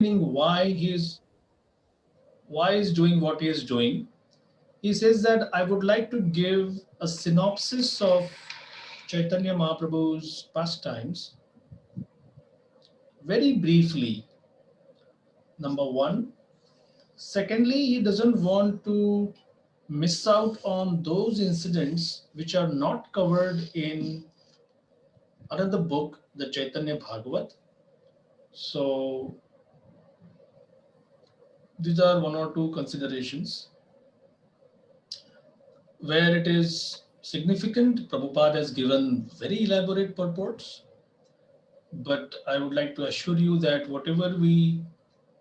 why he's doing what he is doing. He says that I would like to give a synopsis of Chaitanya Mahaprabhu's pastimes very briefly. Number one. Secondly, he doesn't want to miss out on those incidents which are not covered in another book, the Chaitanya Bhagavat. So these are one or two considerations. Where it is significant, Prabhupada has given very elaborate purports, but I would like to assure you that whatever we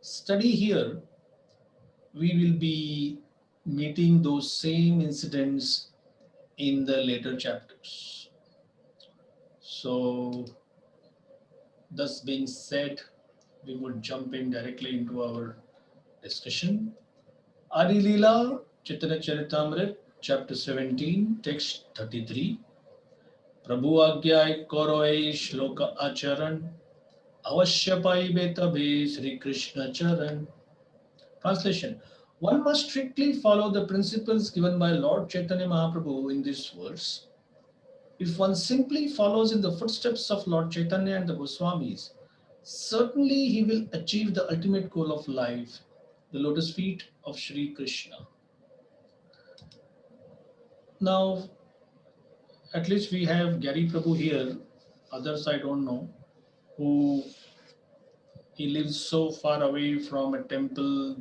study here, we will be meeting those same incidents in the later chapters. So, thus being said, we would jump in directly into our discussion. Adi-Lila, Chaitanya Charitamrta, Chapter 17, Text 33. प्रभु आज्ञाय करोए श्लोक आचरण अवश्य पाइबे तबे Sri Krishna Charan. Translation. One must strictly follow the principles given by Lord Chaitanya Mahaprabhu in this verse. If one simply follows in the footsteps of Lord Chaitanya and the Goswamis, certainly he will achieve the ultimate goal of life, the lotus feet of Sri Krishna. Now, at least we have Gary Prabhu here, others I don't know, who he lives so far away from a temple,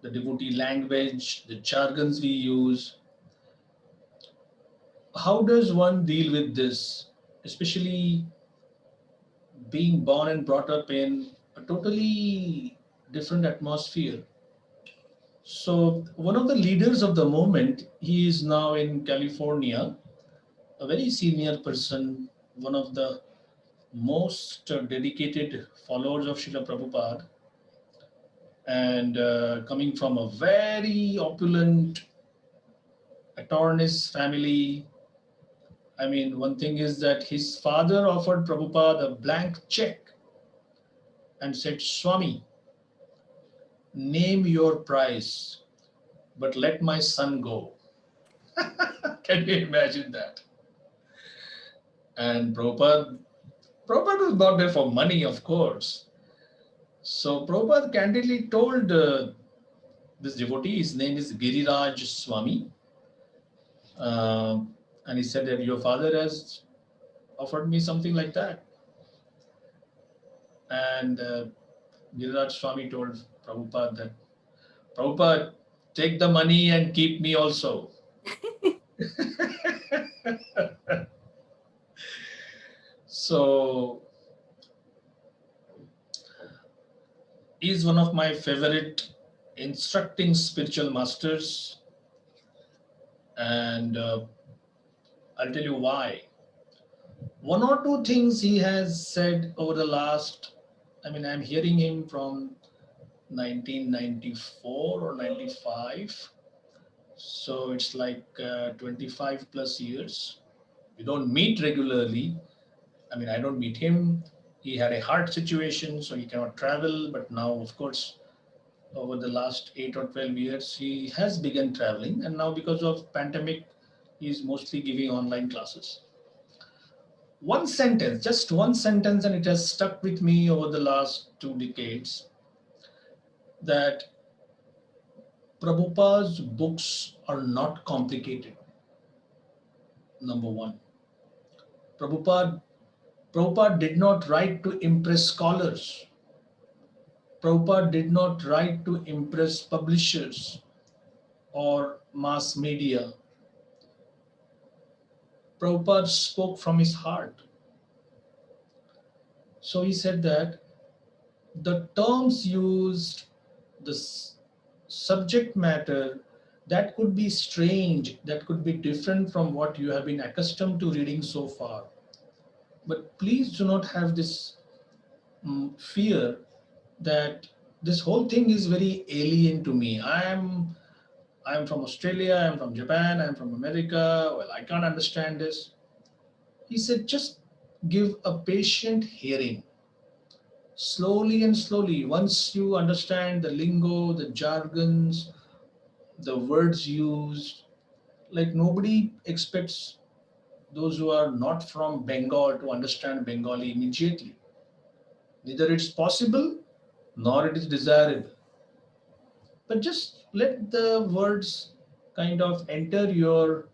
the devotee language, the jargons we use. How does one deal with this, especially being born and brought up in a totally different atmosphere? So, one of the leaders of the movement, he is now in California, a very senior person, one of the most dedicated followers of Srila Prabhupada, and coming from a very opulent attorney's family. I mean, one thing is that his father offered Prabhupada a blank check and said, Swami, name your price, but let my son go. Can you imagine that? And Prabhupada was not there for money, of course. So Prabhupada candidly told this devotee, his name is Giriraj Swami, and he said that your father has offered me something like that. And Giriraj Swami told Prabhupada that, Prabhupada, take the money and keep me also. So, he's one of my favorite instructing spiritual masters. And I'll tell you why. One or two things he has said over the last, I'm hearing him from 1994 or 95. So it's like 25 plus years. We don't meet regularly. I don't meet him. He had a heart situation, so he cannot travel. But now, of course, over the last 8 or 12 years, he has begun traveling. And now because of pandemic, he is mostly giving online classes. One sentence, just one sentence, and it has stuck with me over the last 2 decades, that Prabhupada's books are not complicated. Number one, Prabhupada did not write to impress scholars. Prabhupada did not write to impress publishers or mass media. Prabhupada spoke from his heart. So he said that the terms used, the subject matter, that could be strange, that could be different from what you have been accustomed to reading so far. But please do not have this fear that this whole thing is very alien to me. I'm from Australia, I'm from Japan, I'm from America. Well, I can't understand this. He said, just give a patient hearing. Slowly and slowly, once you understand the lingo, the jargons, the words used, like nobody expects those who are not from Bengal to understand Bengali immediately. Neither it's possible nor it is desirable. But just let the words kind of enter your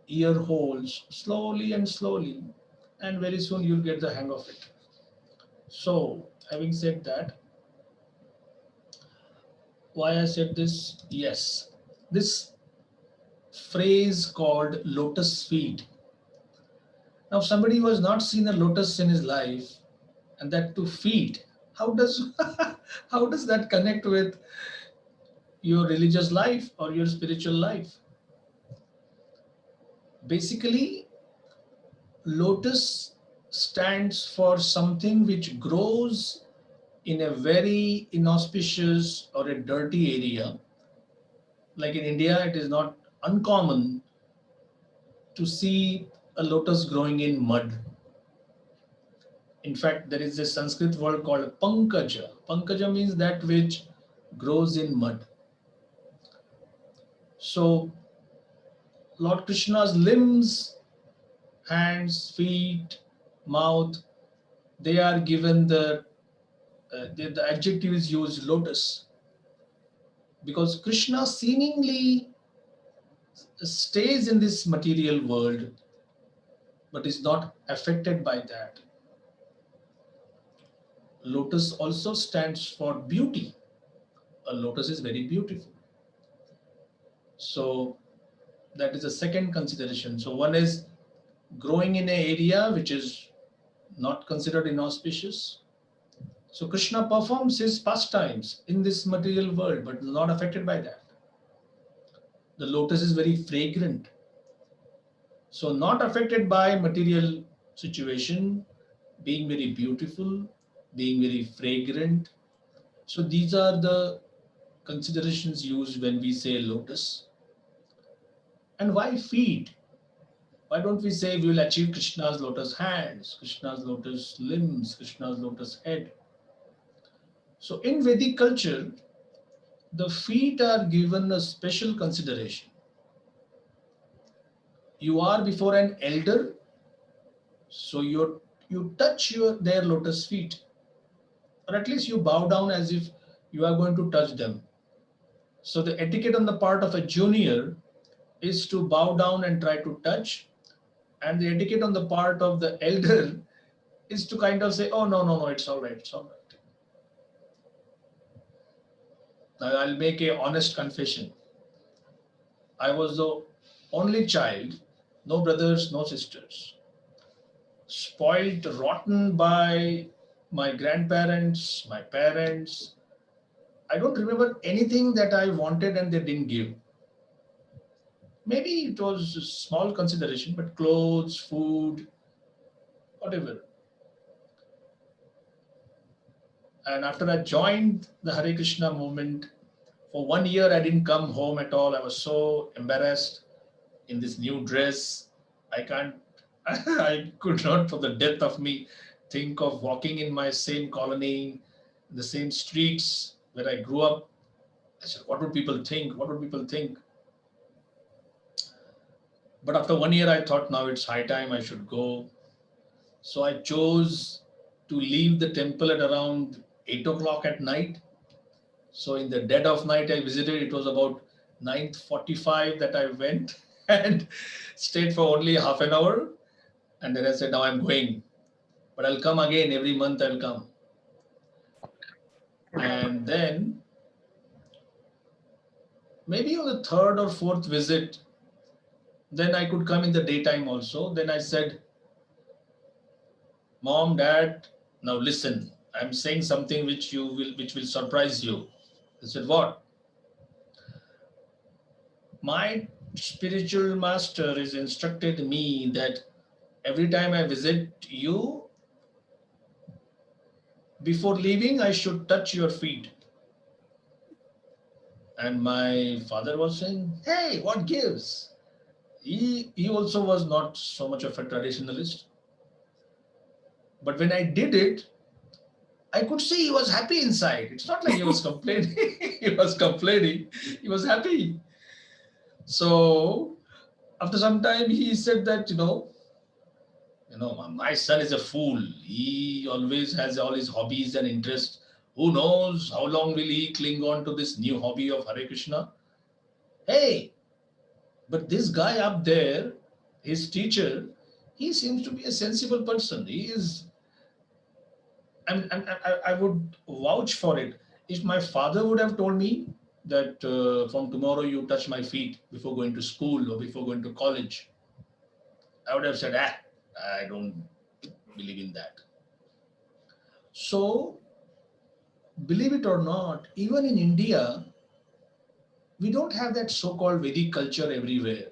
ear holes slowly and slowly, and very soon you'll get the hang of it. So, having said that, why I said this? Yes, this phrase called lotus feet. Now, if somebody who has not seen a lotus in his life, and that to feet, how does how does that connect with your religious life or your spiritual life? Basically, lotus stands for something which grows in a very inauspicious or a dirty area. Like in India, it is not uncommon to see a lotus growing in mud. In fact, there is a Sanskrit word called pankaja. Pankaja means that which grows in mud. So, Lord Krishna's limbs, hands, feet, mouth, they are given the adjective is used lotus, because Krishna seemingly stays in this material world but is not affected by that. Lotus also stands for beauty. A lotus is very beautiful. So that is the second consideration. So one is growing in an area which is not considered inauspicious. So Krishna performs his pastimes in this material world but is not affected by that. The lotus is very fragrant. So not affected by material situation, being very beautiful, being very fragrant. So these are the considerations used when we say lotus. And why feet? Why don't we say we will achieve Krishna's lotus hands, Krishna's lotus limbs, Krishna's lotus head? So in Vedic culture, the feet are given a special consideration. You are before an elder, so you touch their lotus feet, or at least you bow down as if you are going to touch them. So the etiquette on the part of a junior is to bow down and try to touch, and the etiquette on the part of the elder is to kind of say, "Oh no, no, no, it's all right, it's all right." Now I'll make a honest confession. I was the only child, no brothers, no sisters, spoiled rotten by my grandparents, my parents. I don't remember anything that I wanted and they didn't give. Maybe it was a small consideration, but clothes, food, whatever. And after I joined the Hare Krishna movement, for 1 year I didn't come home at all. I was so embarrassed in this new dress. I can't, I could not for the death of me think of walking in my same colony, the same streets where I grew up. I said, what would people think? What would people think? But after 1 year, I thought now it's high time I should go. So I chose to leave the temple at around 8 o'clock at night. So in the dead of night, I visited. It was about 9:45 that I went and stayed for only half an hour. And then I said, now I'm going. But I'll come again every month. I'll come. And then maybe on the third or fourth visit, then I could come in the daytime also. Then I said, Mom, Dad, now listen. I'm saying something which will surprise you. They said, what? My spiritual master has instructed me that every time I visit you, before leaving, I should touch your feet. And my father was saying, hey, what gives? He also was not so much of a traditionalist. But when I did it, I could see he was happy inside. It's not like he was complaining. He was complaining. He was happy. So after some time, he said that my son is a fool. He always has all his hobbies and interests. Who knows how long will he cling on to this new hobby of Hare Krishna? Hey, but this guy up there, his teacher, he seems to be a sensible person. He is, I would vouch for it. If my father would have told me that from tomorrow you touch my feet before going to school or before going to college, I would have said, I don't believe in that. So, believe it or not, even in India, we don't have that so called Vedic culture everywhere.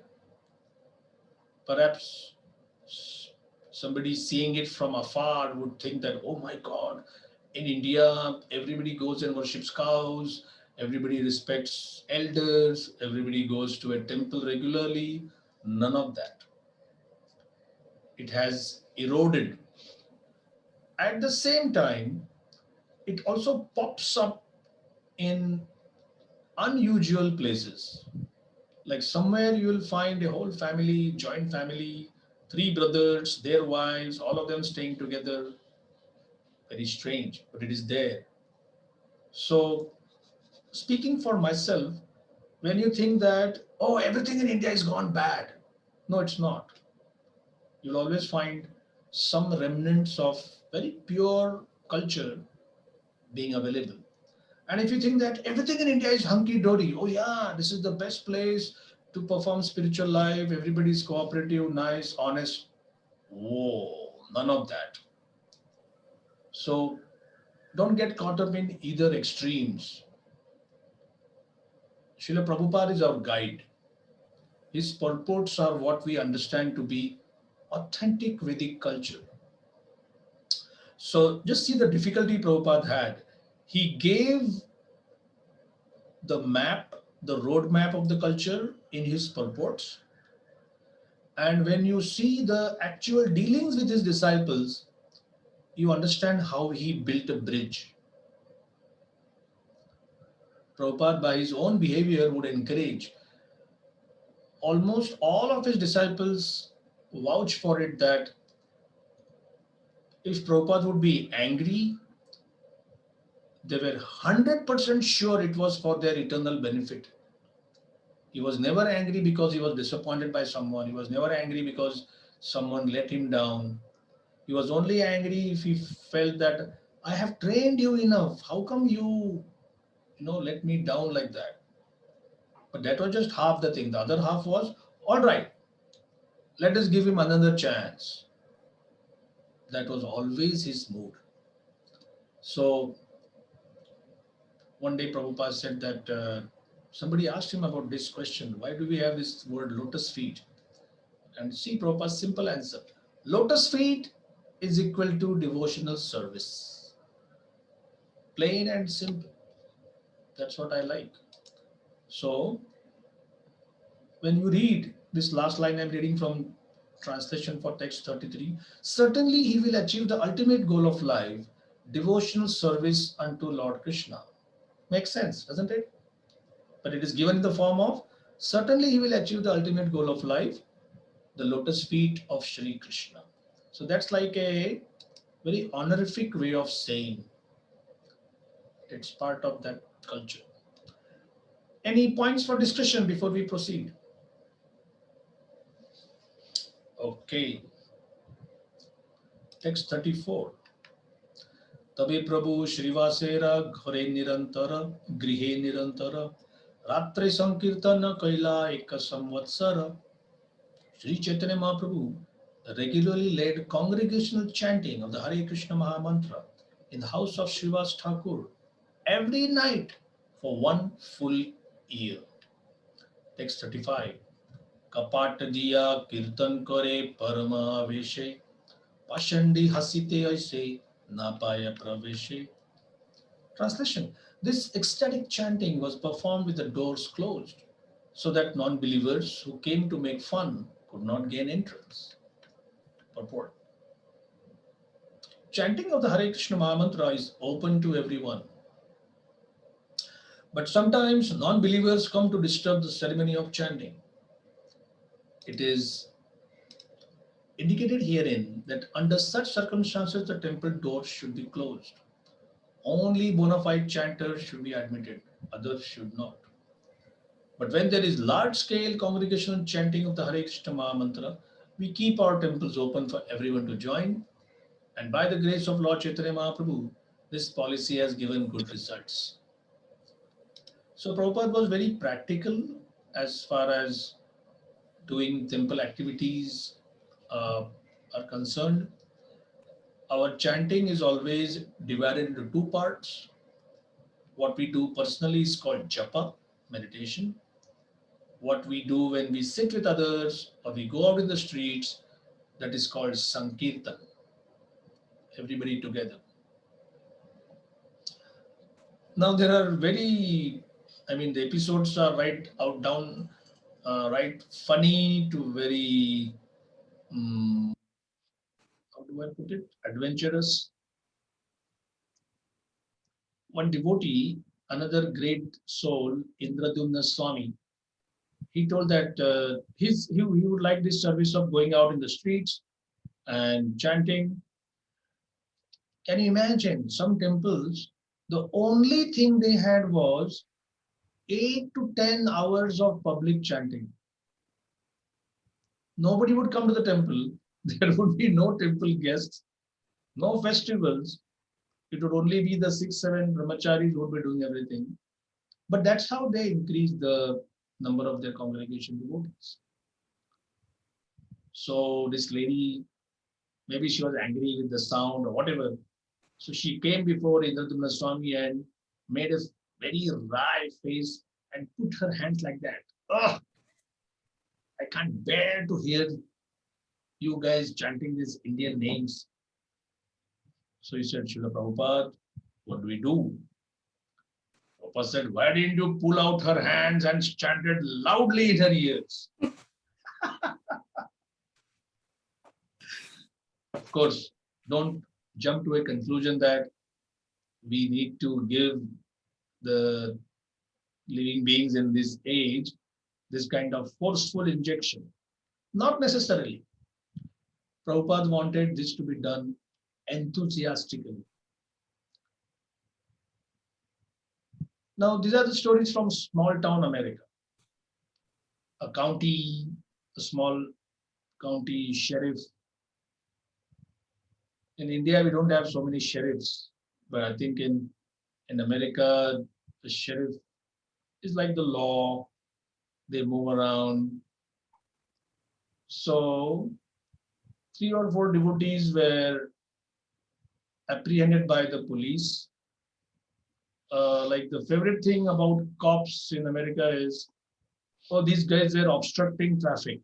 Perhaps somebody seeing it from afar would think that, oh my God, in India, everybody goes and worships cows, everybody respects elders, everybody goes to a temple regularly. None of that. It has eroded. At the same time, it also pops up in unusual places. Like somewhere you will find a whole family, joint family, three brothers, their wives, all of them staying together. Very strange, but it is there. So, speaking for myself, when you think that, oh, everything in India is gone bad, no, it's not. You'll always find some remnants of very pure culture being available. And if you think that everything in India is hunky dory, oh, yeah, this is the best place to perform spiritual life, everybody's cooperative, nice, honest. Whoa, none of that. So, don't get caught up in either extremes. Srila Prabhupada is our guide. His purports are what we understand to be authentic Vedic culture. So just see the difficulty Prabhupada had. He gave the map, the roadmap of the culture in his purports. And when you see the actual dealings with his disciples, you understand how he built a bridge. Prabhupada, by his own behavior, would encourage. Almost all of his disciples vouch for it that if Prabhupada would be angry, they were 100% sure it was for their eternal benefit. He was never angry because he was disappointed by someone. He was never angry because someone let him down. He was only angry if he felt that I have trained you enough. How come you let me down like that? But that was just half the thing. The other half was, all right, let us give him another chance. That was always his mood. So one day Prabhupada said that somebody asked him about this question. Why do we have this word lotus feet? And see Prabhupada's simple answer. Lotus feet is equal to devotional service. Plain and simple. That's what I like. So when you read this last line I'm reading from translation for text 33, certainly he will achieve the ultimate goal of life, devotional service unto Lord Krishna. Makes sense, doesn't it? But it is given in the form of certainly he will achieve the ultimate goal of life, the lotus feet of Shri Krishna. So that's like a very honorific way of saying it's part of that culture. Any points for discussion before we proceed? Okay, text 34. तबे प्रभु श्रीवासेर घरे निरंतर गृहे निरंतर रात्रि संकीर्तन कैला एक संवत्सर. Sri Chaitanya Mahaprabhu regularly led congregational chanting of the Hare Krishna Mahamantra in the house of Srivas Thakur every night for one full year. Text 35. कपाट दिया कीर्तन करे परम आवेशे पाषंडी हसीते ऐसे ना पाया प्रवेशे. Translation. This ecstatic chanting was performed with the doors closed so that non-believers who came to make fun could not gain entrance. Purport. chanting of the Hare Krishna Mahamantra is open to everyone. But sometimes non-believers come to disturb the ceremony of chanting. It is indicated herein that under such circumstances the temple doors should be closed. Only bona fide chanters should be admitted, others should not. But when there is large scale congregational chanting of the Hare Krishna Mahamantra, we keep our temples open for everyone to join. And by the grace of Lord Chaitanya Mahaprabhu, this policy has given good results. So Prabhupada was very practical as far as doing temple activities uh, are concerned. Our chanting is always divided into two parts. What we do personally is called japa, meditation. What we do when we sit with others or we go out in the streets, that is called sankirtan, everybody together. Now there are the episodes are right out down, right funny to very, how do I put it, adventurous. One devotee, another great soul, Indradumna Swami, he told that he would like this service of going out in the streets and chanting. Can you imagine some temples? The only thing they had was 8 to 10 hours of public chanting. Nobody would come to the temple. There would be no temple guests, no festivals. It would only be the 6, 7 brahmacharis who would be doing everything. But that's how they increased the number of their congregation devotees. So this lady, maybe she was angry with the sound or whatever. So she came before Indradumna Swami and made a very wry face and put her hands like that. Oh, I can't bear to hear you guys chanting these Indian names. So he said, Srila Prabhupada, what do we do? Prabhupada said, why didn't you pull out her hands and chanted loudly in her ears? Of course, don't jump to a conclusion that we need to give the living beings in this age this kind of forceful injection. Not necessarily. Prabhupada wanted this to be done enthusiastically. Now, these are the stories from small town America. A small county sheriff. In India, we don't have so many sheriffs, but I think in America, the sheriff is like the law. They move around. So 3 or 4 devotees were apprehended by the police. Like the favorite thing about cops in America is, oh, these guys are obstructing traffic.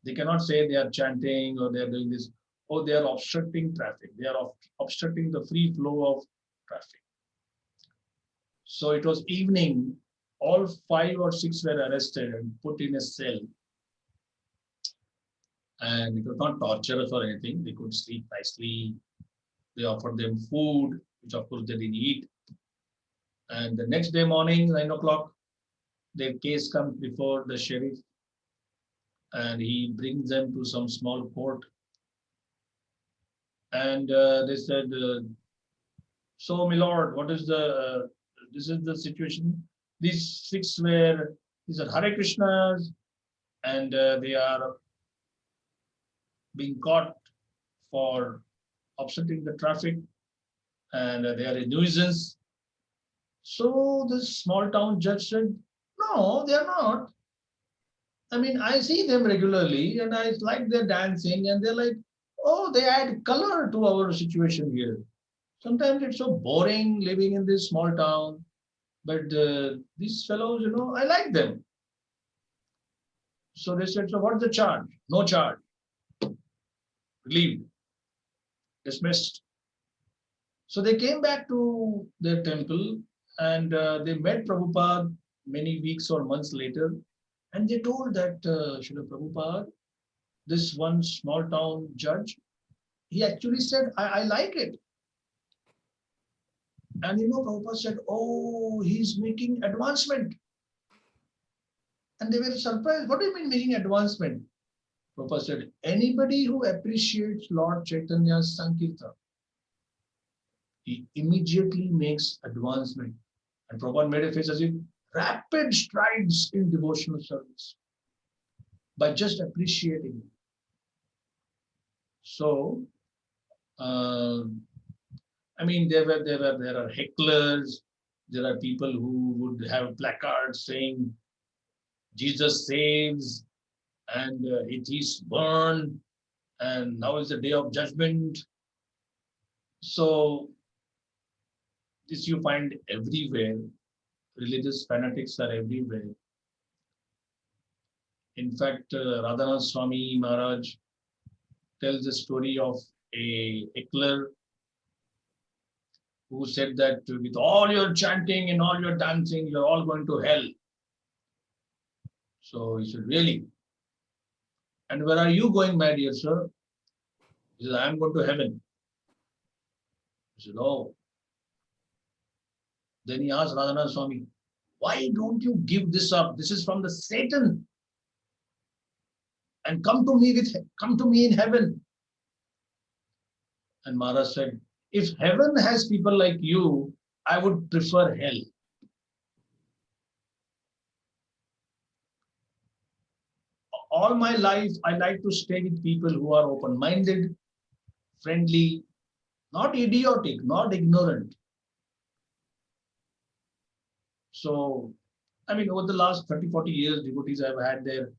They cannot say they are chanting or they are doing this. Oh, they are obstructing traffic. They are obstructing the free flow of traffic. So it was evening. All 5 or 6 were arrested and put in a cell. And it was not torturous or anything. They could sleep nicely. They offered them food, which of course they didn't eat. And the next day morning, 9 o'clock, their case comes before the sheriff and he brings them to some small court. And they said, so, my lord, what is this is the situation. These are Hare Krishnas and they are being caught for upsetting the traffic and they are a nuisance. So this small town judge said, no, they are not. I mean, I see them regularly and I like their dancing and they're like, oh, they add color to our situation here. Sometimes it's so boring living in this small town, but these fellows, I like them. So they said, so what's the charge? No charge. Relieved. Dismissed. So they came back to their temple and they met Prabhupada many weeks or months later. And they told that, Srila Prabhupada, this one small town judge, He actually said, I like it. And Prabhupada said, oh, he's making advancement. And they were surprised. What do you mean making advancement? Prabhupada said, anybody who appreciates Lord Chaitanya's Sankirtan, he immediately makes advancement. And Prabhupada made a face as if rapid strides in devotional service by just appreciating it. So, there are hecklers, there are people who would have placards saying Jesus saves and atheists burn and now is the day of judgment. So this you find everywhere. Religious fanatics are everywhere. In fact, Radhanath Swami Maharaj tells the story of a heckler who said that with all your chanting and all your dancing, you're all going to hell. So he said, really? And where are you going, my dear sir? He said, I am going to heaven. He said, oh. Then he asked Radhanath Swami, why don't you give this up? This is from the Satan. And come to me in heaven. And Maharaj said, if heaven has people like you, I would prefer hell. All my life, I like to stay with people who are open-minded, friendly, not idiotic, not ignorant. So, over the last 30, 40 years, devotees have had their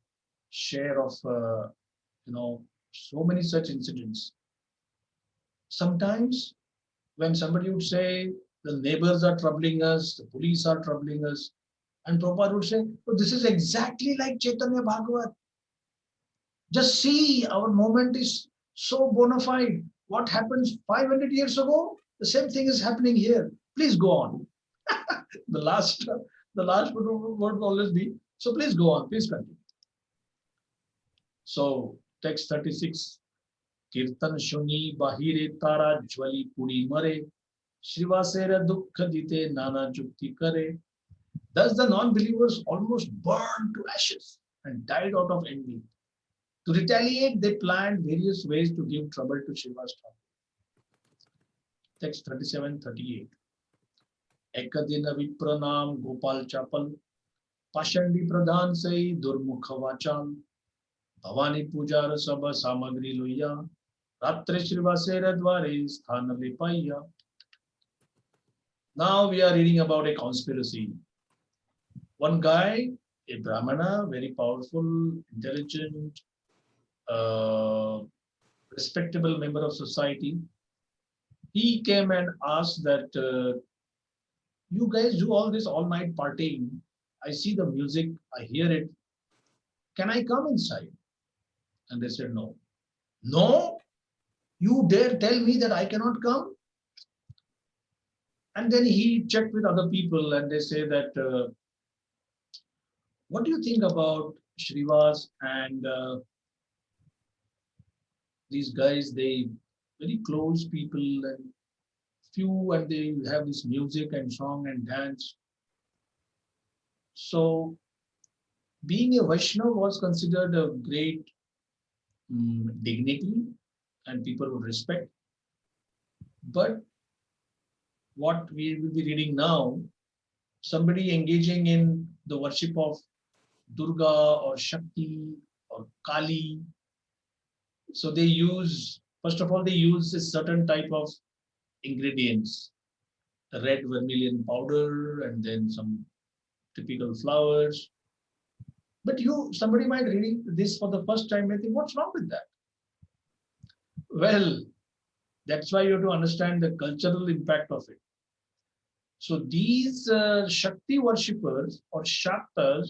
share of, so many such incidents. Sometimes when somebody would say, the neighbors are troubling us, the police are troubling us, and Prabhupada would say, oh, this is exactly like Chaitanya Bhagavat. Just see, our moment is so bona fide. What happens 500 years ago, the same thing is happening here. Please go on. the last word will always be, so please go on, please continue. So, text 36, Kirtan Shuni Bahire Tara Jwali Puri Mare, Shrivasera Dukha Dite Nana Jukti Kare. Thus the non-believers almost burned to ashes and died out of envy. To retaliate, they planned various ways to give trouble to Shiva's Thakur. Text 37-38. Ekadina Vipranam Gopal Chapal, Pashandi Pradhan Sai Durmukha Vachal, Bhavani Pujar Sabha Samagri Loya, Ratre Shrivasera Dware Sthana Lepaya. Now we are reading about a conspiracy. One guy, a Brahmana, very powerful, intelligent, respectable member of society, he came and asked that you guys do all this all night partying. I see the music, I hear it. Can I come inside? And they said, no. No? You dare tell me that I cannot come? And then he checked with other people and they say that, what do you think about Shrivas and these guys? They very close people and few, and they have this music and song and dance. So being a Vaishnava was considered a great dignity and people would respect. But what we will be reading now, somebody engaging in the worship of Durga or Shakti or Kali. So they use, first of all, they use a certain type of ingredients, the red vermilion powder and then some typical flowers. But somebody might read this for the first time and think, what's wrong with that? Well, that's why you have to understand the cultural impact of it. So these Shakti worshippers or Shaktas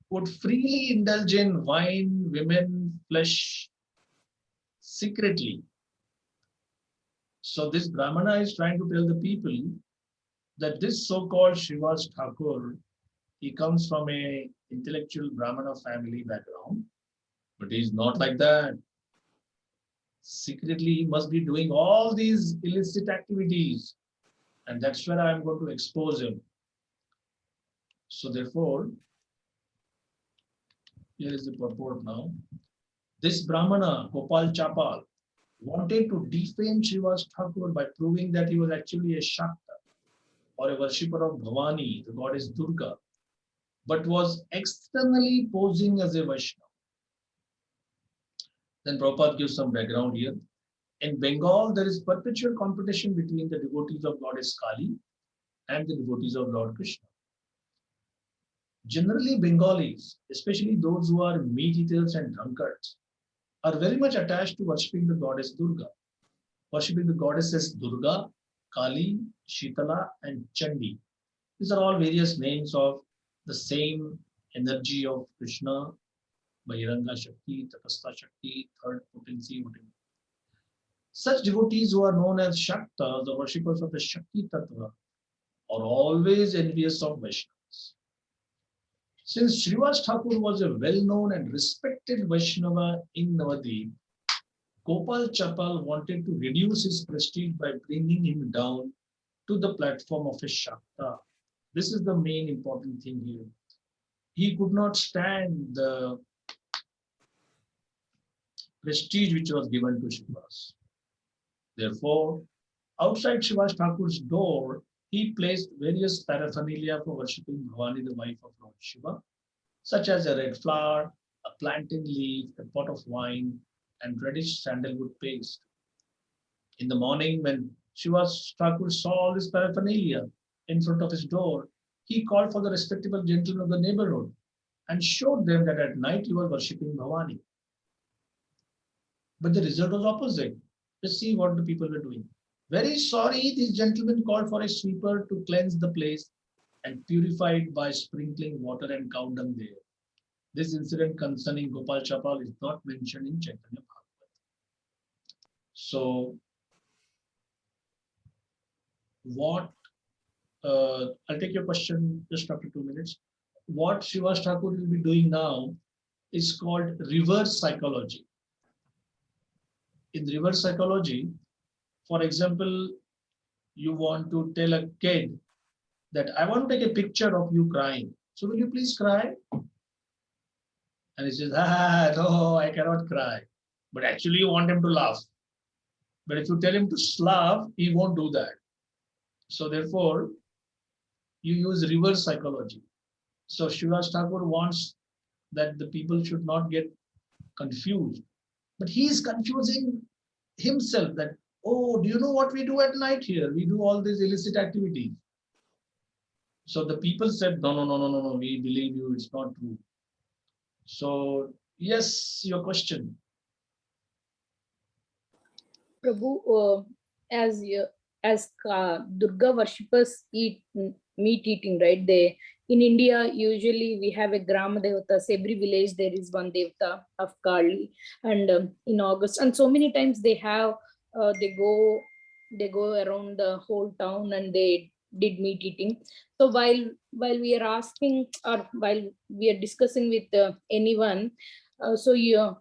would freely indulge in wine, women, flesh, secretly. So this Brahmana is trying to tell the people that this so-called Srivas Thakur, he comes from a intellectual Brahmana family background, but he's not like that. Secretly, he must be doing all these illicit activities, and that's where I am going to expose him. So therefore, here is the purport now. This Brahmana, Gopal Chapal, wanted to defame Srivas Thakur by proving that he was actually a Shakta or a worshipper of Bhavani, the goddess Durga, but was externally posing as a Vaishnava. Then Prabhupada gives some background here. In Bengal, there is perpetual competition between the devotees of goddess Kali and the devotees of Lord Krishna. Generally, Bengalis, especially those who are meat eaters and drunkards, are very much attached to worshipping the goddess Durga. Worshipping the goddesses Durga, Kali, Shitala, and Chandi. These are all various names of the same energy of Krishna, Bahiranga Shakti, Tapasta Shakti, third potency, whatever. Such devotees who are known as Shaktas, the worshippers of the Shakti Tattva, are always envious of Vaishnavas. Since Srivas Thakur was a well-known and respected Vaishnava in Navadvip, Gopal Chapal wanted to reduce his prestige by bringing him down to the platform of a Shakta. This is the main important thing here. He could not stand the prestige which was given to Srivas. Therefore, outside Srivas Thakur's door, he placed various paraphernalia for worshipping Bhavani, the wife of Lord Shiva, such as a red flower, a plantain leaf, a pot of wine, and reddish sandalwood paste. In the morning, when Srivas Thakur saw all this paraphernalia in front of his door, he called for the respectable gentlemen of the neighborhood and showed them that at night he was worshipping Bhavani. But the result was opposite. Let's see what the people were doing. Very sorry, these gentlemen called for a sweeper to cleanse the place and purify it by sprinkling water and cow dung there. This incident concerning Gopal Chapal is not mentioned in Chaitanya Bhagavat. So, what, I'll take your question just after 2 minutes. What Srivas Thakur will be doing now is called reverse psychology. In reverse psychology, for example, you want to tell a kid that I want to take a picture of you crying. So will you please cry? And he says, no, I cannot cry. But actually you want him to laugh. But if you tell him to laugh, he won't do that. So therefore, you use reverse psychology. So Srivas Thakur wants that the people should not get confused. But he is confusing himself that, oh, do you know what we do at night here? We do all these illicit activities. So the people said, no, no, no, no, no, no, we believe you, it's not true. So, yes, your question. Prabhu, as Durga worshippers eat meat eating, right? They in India usually we have a Grama Devatas. Every village there is one Devata of Kali, and in August, and so many times they have they go around the whole town and they did meat eating. So while we are asking or while we are discussing with anyone, so you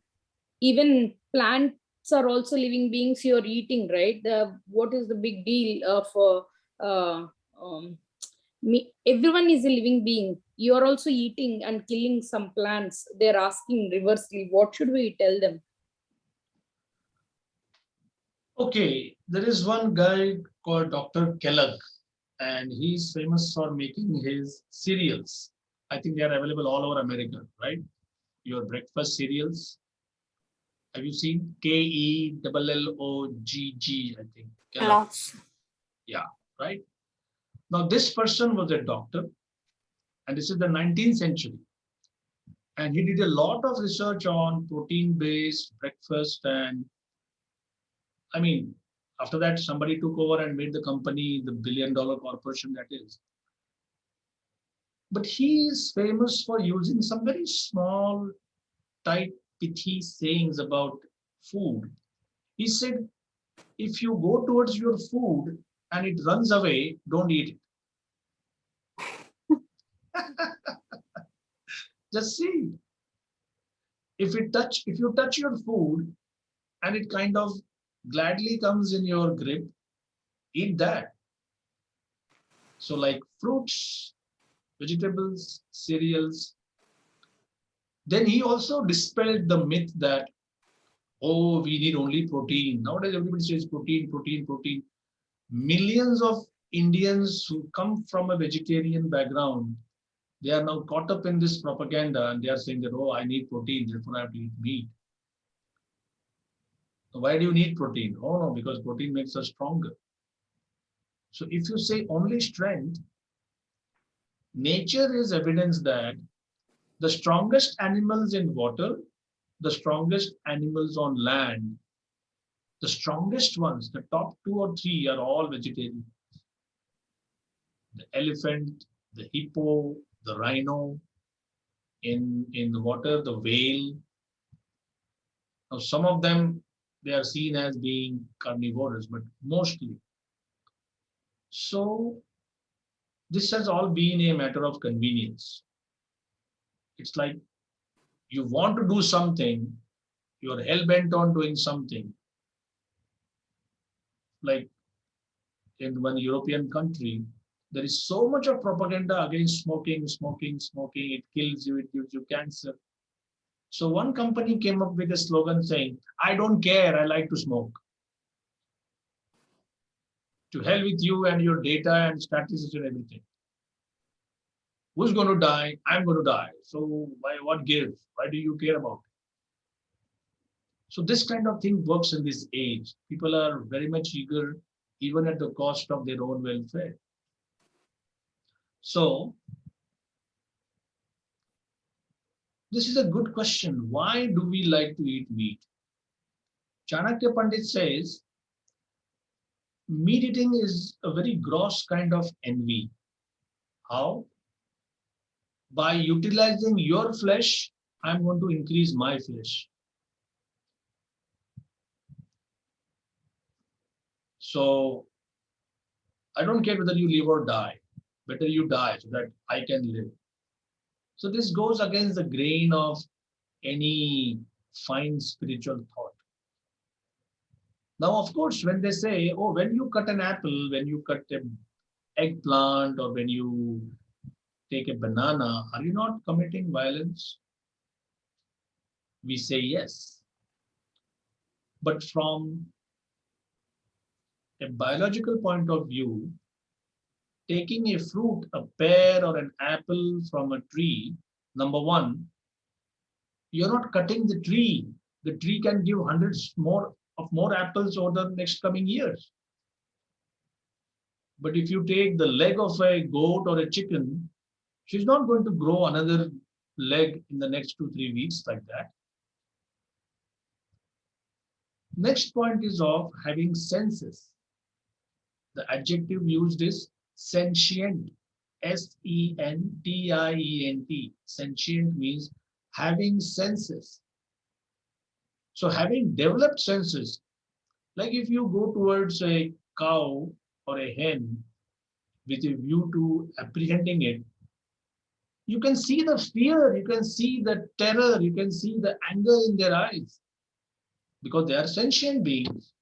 even plants are also living beings you're eating, right? What is the big deal of everyone is a living being, you're also eating and killing some plants. They're asking reversely, what should we tell them? Okay, there is one guy called Dr. Kellogg, and he's famous for making his cereals. I think they are available all over America, right? Your breakfast cereals. Have you seen Kellogg? I think Kellogg. Lots. Yeah, right. Now this person was a doctor, and this is the 19th century, and he did a lot of research on protein-based breakfast. And I mean, after that, somebody took over and made the company the billion-dollar corporation that is. But he is famous for using some very small, tight, pithy sayings about food. He said, if you go towards your food and it runs away, don't eat it. Just see. If you touch your food and it kind of gladly comes in your grip, eat that. So like fruits, vegetables, cereals. Then he also dispelled the myth that, oh, we need only protein. Nowadays, everybody says protein, protein, protein. Millions of Indians who come from a vegetarian background, they are now caught up in this propaganda and they are saying that, oh, I need protein, therefore I have to eat meat. So why do you need protein? Oh, no, because protein makes us stronger. So if you say only strength, nature is evidence that the strongest animals in water, the strongest animals on land, the strongest ones, the top two or three are all vegetarian. The elephant, the hippo, the rhino, in the water, the whale. Now, some of them, they are seen as being carnivorous, but mostly. So this has all been a matter of convenience. It's like you want to do something, you're hell bent on doing something. Like in one European country, there is so much of propaganda against smoking, smoking, smoking. It kills you, it gives you cancer. So one company came up with a slogan saying, I don't care, I like to smoke. To hell with you and your data and statistics and everything. Who's going to die? I'm going to die. So why, what gives? Why do you care about it? So this kind of thing works in this age. People are very much eager, even at the cost of their own welfare. So this is a good question. Why do we like to eat meat? Chanakya Pandit says meat eating is a very gross kind of envy. How? By utilizing your flesh, I'm going to increase my flesh. So I don't care whether you live or die. Better you die so that I can live. So this goes against the grain of any fine spiritual thought. Now, of course, when they say, oh, when you cut an apple, when you cut an eggplant, or when you take a banana, are you not committing violence? We say yes. But from a biological point of view, taking a fruit, a pear or an apple from a tree, number one, you're not cutting the tree. The tree can give hundreds more apples over the next coming years. But if you take the leg of a goat or a chicken, she's not going to grow another leg in the next 2, 3 weeks like that. Next point is of having senses. The adjective used is sentient. Sentient. Sentient means having senses. So having developed senses, like if you go towards a cow or a hen with a view to apprehending it, you can see the fear, you can see the terror, you can see the anger in their eyes because they are sentient beings.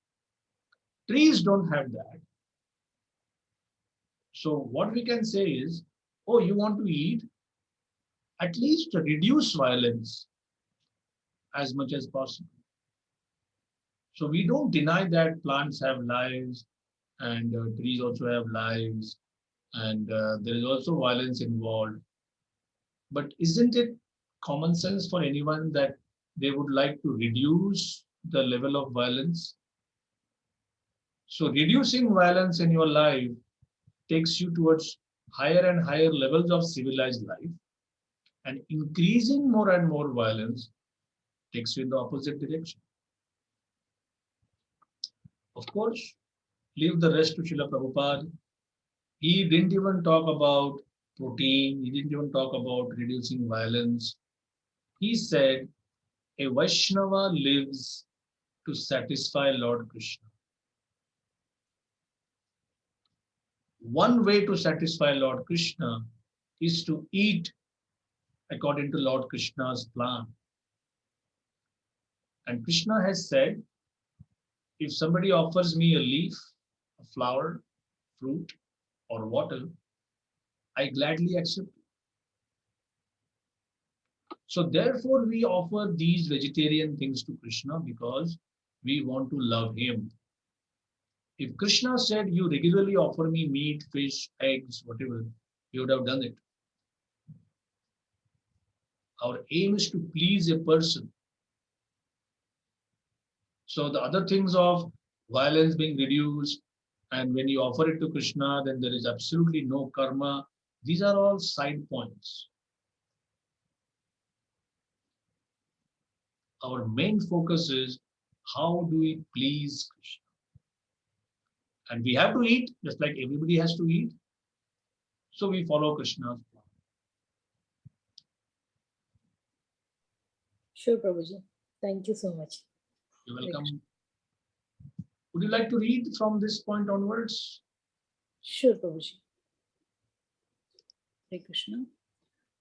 Trees don't have that. So what we can say is, oh, you want to eat, at least reduce violence as much as possible. So we don't deny that plants have lives and trees also have lives and there is also violence involved. But isn't it common sense for anyone that they would like to reduce the level of violence? So reducing violence in your life takes you towards higher and higher levels of civilized life, and increasing more and more violence takes you in the opposite direction. Of course, leave the rest to Srila Prabhupada. He didn't even talk about protein, he didn't even talk about reducing violence. He said, a Vaishnava lives to satisfy Lord Krishna. One way to satisfy Lord Krishna is to eat according to Lord Krishna's plan. And Krishna has said, If somebody offers me a leaf, a flower, fruit, or water, I gladly accept. So therefore, we offer these vegetarian things to Krishna because we want to love him. If Krishna said, you regularly offer me meat, fish, eggs, whatever, you would have done it. Our aim is to please a person. So the other things of violence being reduced, and when you offer it to Krishna, then there is absolutely no karma. These are all side points. Our main focus is how do we please Krishna? And we have to eat, just like everybody has to eat. So we follow Krishna's plan. Sure, Prabhuji. Thank you so much. You're welcome. Would you like to read from this point onwards? Sure, Prabhuji. Hare Krishna.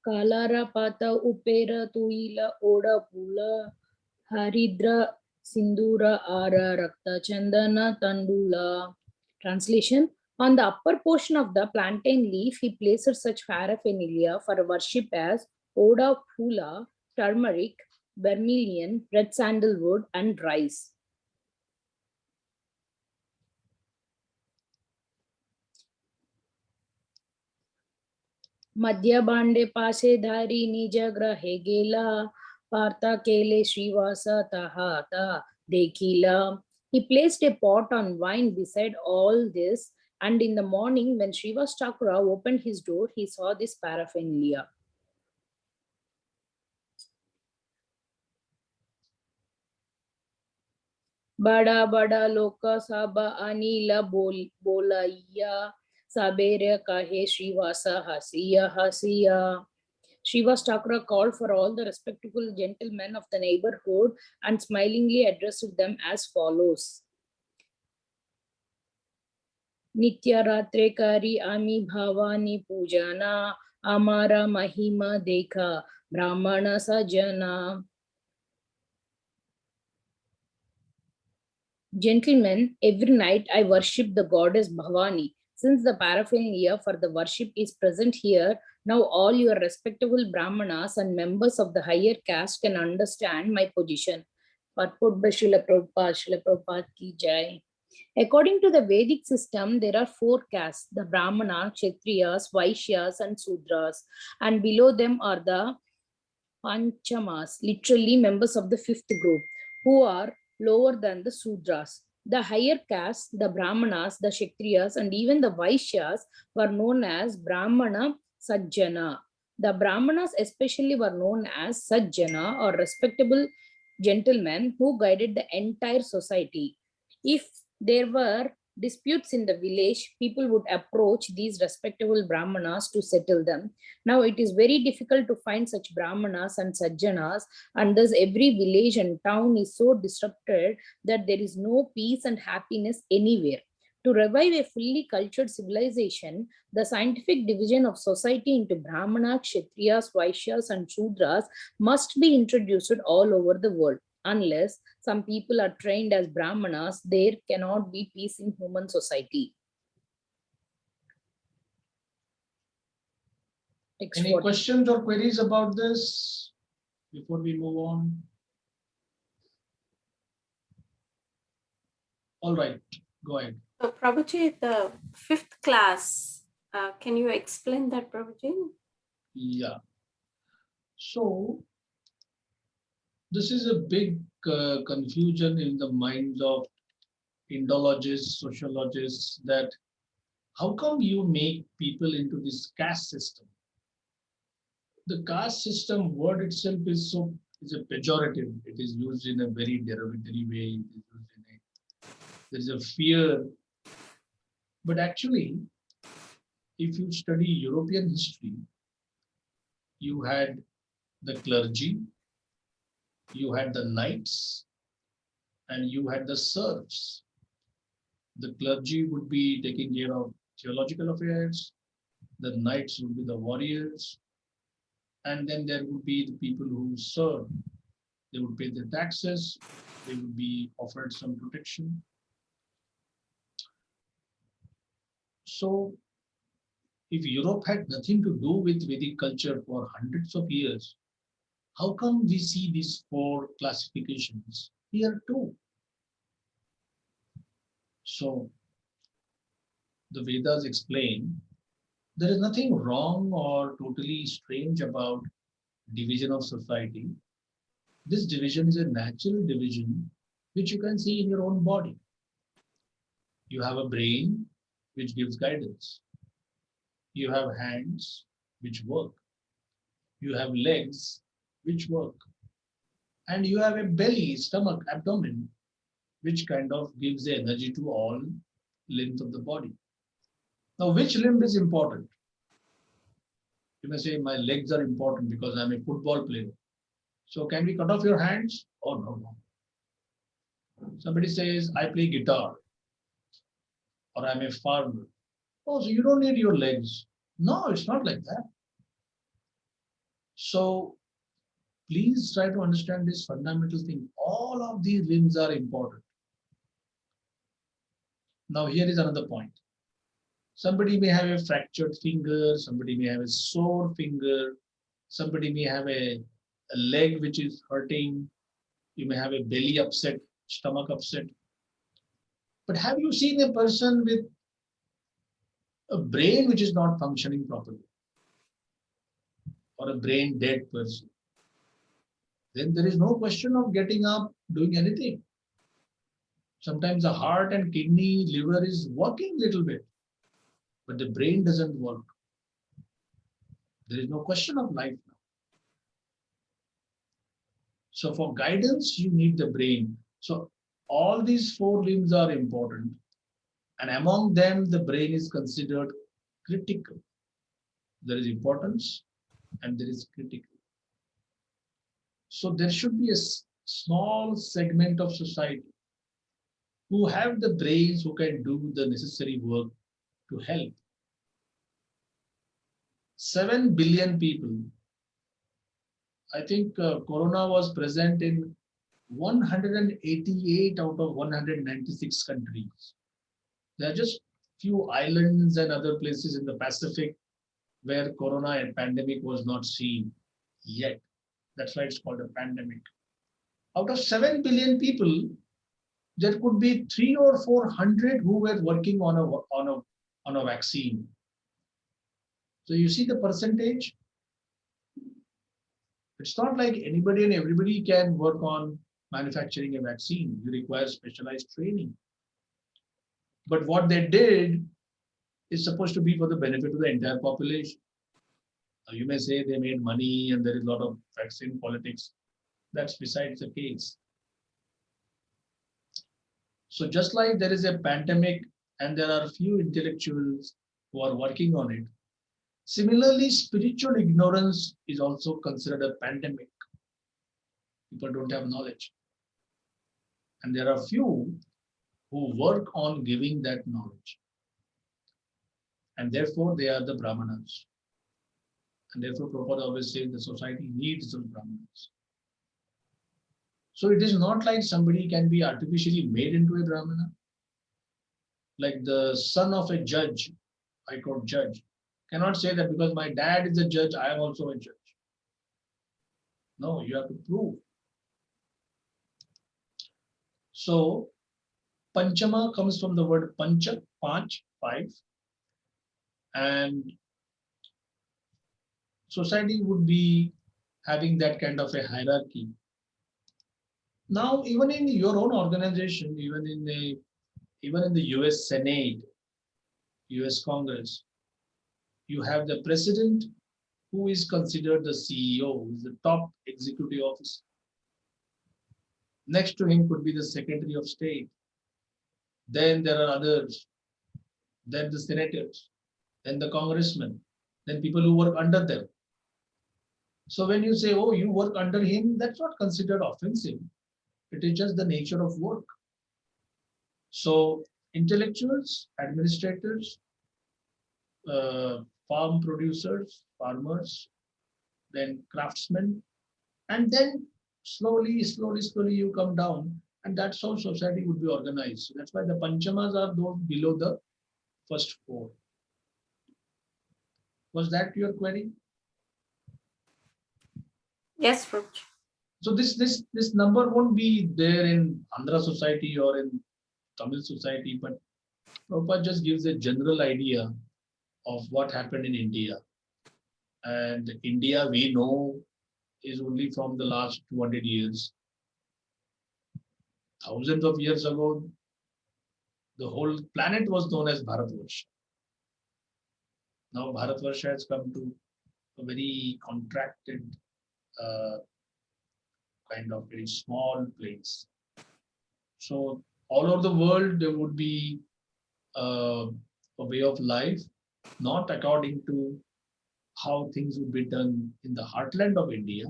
Kalara pata upera tuila oda pula haridra sindura ara rakta chandana tandula. Translation: on the upper portion of the plantain leaf, he places such paraphernalia for worship as oda pula, turmeric, vermilion, red sandalwood, and rice. मध्य बांडे पासे धारी निज ग्रहे गेला पार्ता केले श्रीवास तहाता देखिला. He placed a pot on wine beside all this, and in the morning when Srivas Thakura opened his door, he saw this paraphernalia. बड़ा बड़ा लोक सब अनिल बोलैया सबेरे कहे श्रीवास हसिया हसिया. Srivas Thakura called for all the respectable gentlemen of the neighborhood and smilingly addressed them as follows. Nitya ratre kari ami bhavani pujana amara mahima dekha brahmana sajana. Gentlemen, every night I worship the goddess Bhavani. Since the paraphernalia for the worship is present here, now all your respectable Brahmanas and members of the higher caste can understand my position. Purport by Srila Prabhupada ki jai. According to the Vedic system, there are 4 castes: the Brahmana, Kshatriyas, Vaishyas, and Sudras. And below them are the Panchamas, literally members of the 5th group, who are lower than the Sudras. The higher castes, the Brahmanas, the Kshatriyas, and even the Vaishyas were known as Brahmana Sajjana. The Brahmanas especially were known as Sajjana, or respectable gentlemen who guided the entire society. If there were disputes in the village, people would approach these respectable Brahmanas to settle them. Now it is very difficult to find such Brahmanas and Sajjanas, and thus every village and town is so disrupted that there is no peace and happiness anywhere. To revive a fully cultured civilization, the scientific division of society into Brahmana, Kshatriyas, Vaishyas, and Shudras must be introduced all over the world. Unless some people are trained as Brahmanas, there cannot be peace in human society. Any questions or queries about this before we move on? All right, go ahead. So, Prabhuji, the 5th class, can you explain that, Prabhuji? Yeah. So, this is a big confusion in the minds of Indologists, sociologists, that how come you make people into this caste system? The caste system word itself is a pejorative. It is used in a very derogatory way. There is a fear. But actually, if you study European history, you had the clergy, you had the knights, and you had the serfs. The clergy would be taking care of theological affairs, the knights would be the warriors, and then there would be the people who serve. they would pay their taxes, they would be offered some protection. So if Europe had nothing to do with Vedic culture for hundreds of years, how come we see these four classifications here too? So the Vedas explain there is nothing wrong or totally strange about division of society. This division is a natural division which you can see in your own body. You have a brain which gives guidance. You have hands which work. You have legs which work. And you have a belly, stomach, abdomen which kind of gives the energy to all limbs of the body. Now, which limb is important? You may say, my legs are important because I'm a football player. So, can we cut off your hands? Oh, no, no. Somebody says, I play guitar or I'm a farmer. Oh, so you don't need your legs. No, it's not like that. So, please try to understand this fundamental thing. All of these limbs are important. Now, here is another point. Somebody may have a fractured finger, somebody may have a sore finger, somebody may have a leg which is hurting, you may have a belly upset, stomach upset. But have you seen a person with a brain which is not functioning properly, or a brain dead person? Then there is no question of getting up, doing anything. Sometimes the heart and kidney, liver is working a little bit, but the brain doesn't work. There is no question of life now. So for guidance, you need the brain. So all these four limbs are important. And among them, the brain is considered critical. There is importance and there is critical. So there should be a small segment of society who have the brains who can do the necessary work to help. 7 billion people. I think Corona was present in 188 out of 196 countries. There are just few islands and other places in the Pacific where Corona and pandemic was not seen yet. That's why it's called a pandemic. Out of 7 billion people, there could be 3 or 400 who were working on a vaccine. So you see the percentage. It's not like anybody and everybody can work on manufacturing a vaccine. You require specialized training. But what they did is supposed to be for the benefit of the entire population. You may say they made money and there is a lot of vaccine politics. That's besides the case. So just like there is a pandemic and there are few intellectuals who are working on it, similarly, spiritual ignorance is also considered a pandemic. People don't have knowledge. And there are few who work on giving that knowledge. And therefore, they are the Brahmanas. And therefore, Prabhupada always says the society needs those Brahmanas. So it is not like somebody can be artificially made into a Brahmana. Like the son of a judge, High Court judge, cannot say that because my dad is a judge, I am also a judge. No, you have to prove. So Panchama comes from the word Pancha, Panch, 5. And society would be having that kind of a hierarchy. Now, even in your own organization, even in the US Senate, US Congress, you have the president who is considered the CEO, who is the top executive officer. Next to him could be the Secretary of State. Then there are others. Then the senators. Then the congressmen. Then people who work under them. So when you say, oh, you work under him, that's not considered offensive. It is just the nature of work. So intellectuals, administrators, farm producers, farmers, then craftsmen, and then slowly you come down, and that's how society would be organized. So that's why the panchamas are those below the first four. Was that your query? Yes, Prabhuji. So this number won't be there in Andhra society or in Tamil society, but Prabhupada just gives a general idea of what happened in India. And India, we know, is only from the last 200 years. Thousands of years ago, the whole planet was known as Bharatvarsha. Now Bharatvarsha has come to a very contracted, uh, kind of very small place. So all over the world, there would be uh, a way of life, not according to how things would be done in the heartland of India,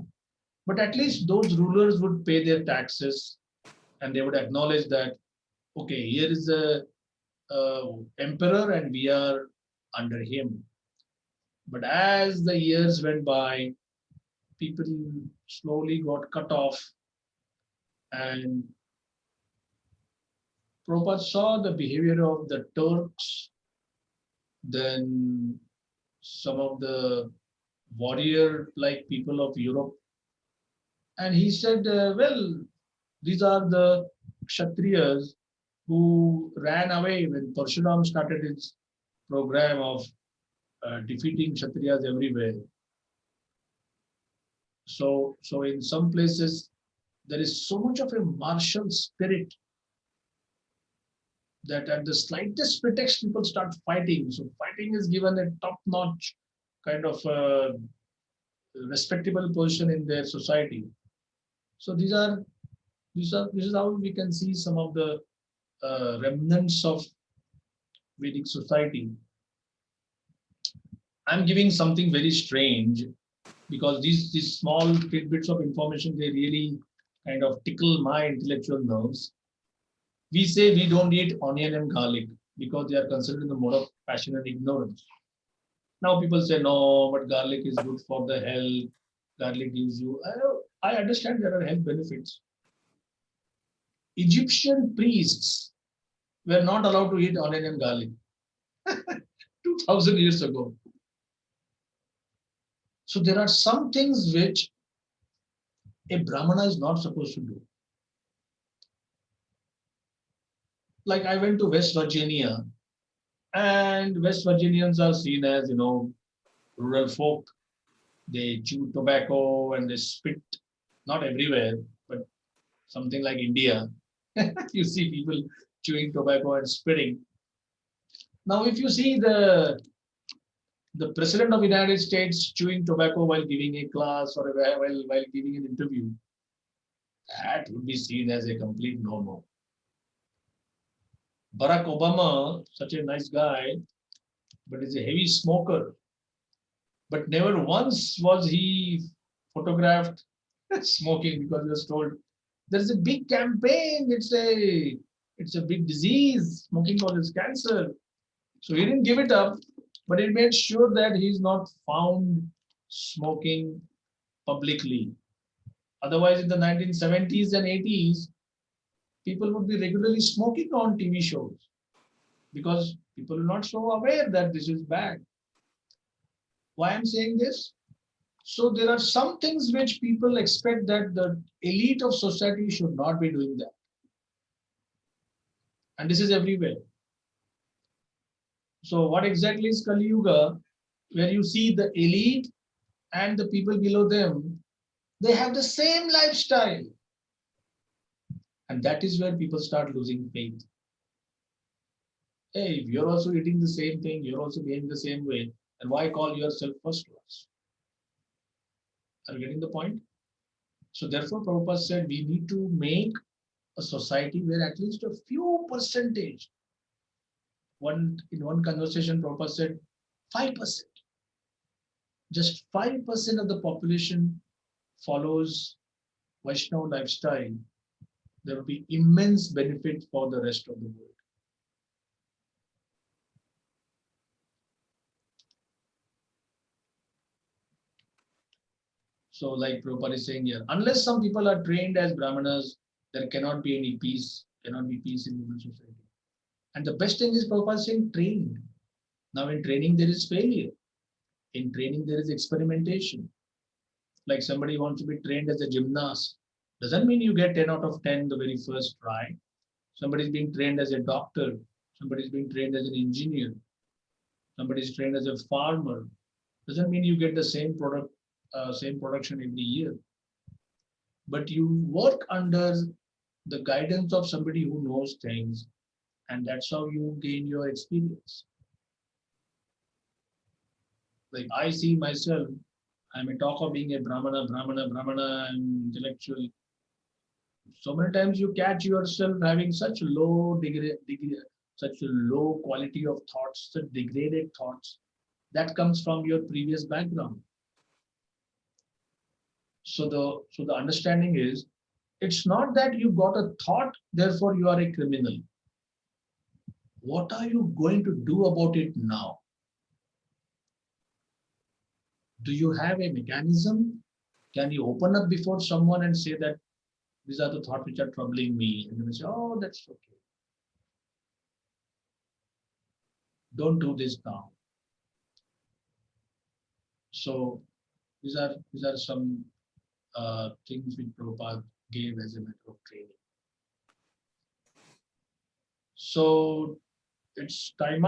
but at least those rulers would pay their taxes and they would acknowledge that, okay, here is a emperor and we are under him. But as the years went by, people slowly got cut off, and Prabhupada saw the behavior of the Turks, then some of the warrior like people of Europe. And he said, well, these are the Kshatriyas who ran away when Parshuram started his program of defeating Kshatriyas everywhere. So in some places, there is so much of a martial spirit that at the slightest pretext, people start fighting. So fighting is given a top-notch kind of respectable position in their society. So this is how we can see some of the remnants of Vedic society. I'm giving something very strange because these small tidbits of information, they really kind of tickle my intellectual nerves. We say we don't eat onion and garlic because they are considered in the mode of passion and ignorance. Now people say no, but garlic is good for the health. Garlic gives you. I understand there are health benefits. Egyptian priests were not allowed to eat onion and garlic 2000 years ago. So there are some things which a Brahmana is not supposed to do. Like I went to West Virginia, and West Virginians are seen as, rural folk. They chew tobacco and they spit, not everywhere, but something like India. You see people chewing tobacco and spitting. Now, if you see the president of the United States chewing tobacco while giving a class or while giving an interview, that would be seen as a complete no-no. Barack Obama, such a nice guy, but is a heavy smoker. But never once was he photographed smoking because he was told there's a big campaign. It's a big disease. Smoking causes cancer. So he didn't give it up, but he made sure that he's not found smoking publicly. Otherwise, in the 1970s and 80s, people would be regularly smoking on TV shows because people are not so aware that this is bad. Why I'm saying this? So there are some things which people expect that the elite of society should not be doing that. And this is everywhere. So what exactly is Kali Yuga? Where you see the elite and the people below them, they have the same lifestyle. And that is where people start losing faith. Hey, if you're also eating the same thing, you're also behaving the same way, then why call yourself first class? Are you getting the point? So therefore, Prabhupada said we need to make a society where at least a few percentage, in one conversation, Prabhupada said 5%, just 5% of the population follows Vaishnava lifestyle, there will be immense benefit for the rest of the world. So, like Prabhupada is saying here, unless some people are trained as Brahmanas, there cannot be any peace, cannot be peace in human society. And the best thing is Prabhupada is saying trained. Now, in training, there is failure. In training, there is experimentation. Like somebody wants to be trained as a gymnast. Doesn't mean you get 10 out of 10 the very first try. Somebody is being trained as a doctor. Somebody is being trained as an engineer. Somebody is trained as a farmer. Doesn't mean you get the same production every year. But you work under the guidance of somebody who knows things, and that's how you gain your experience. Like I see myself, I'm a talk of being a Brahmana, I'm intellectual. So many times you catch yourself having such such a low quality of thoughts, such degraded thoughts that comes from your previous background. So the understanding is, it's not that you got a thought, therefore you are a criminal. What are you going to do about it now? Do you have a mechanism? Can you open up before someone and say that these are the thoughts which are troubling me? And they say, oh, that's okay. Don't do this now. So these are some things which Prabhupada gave as a matter of training. So it's time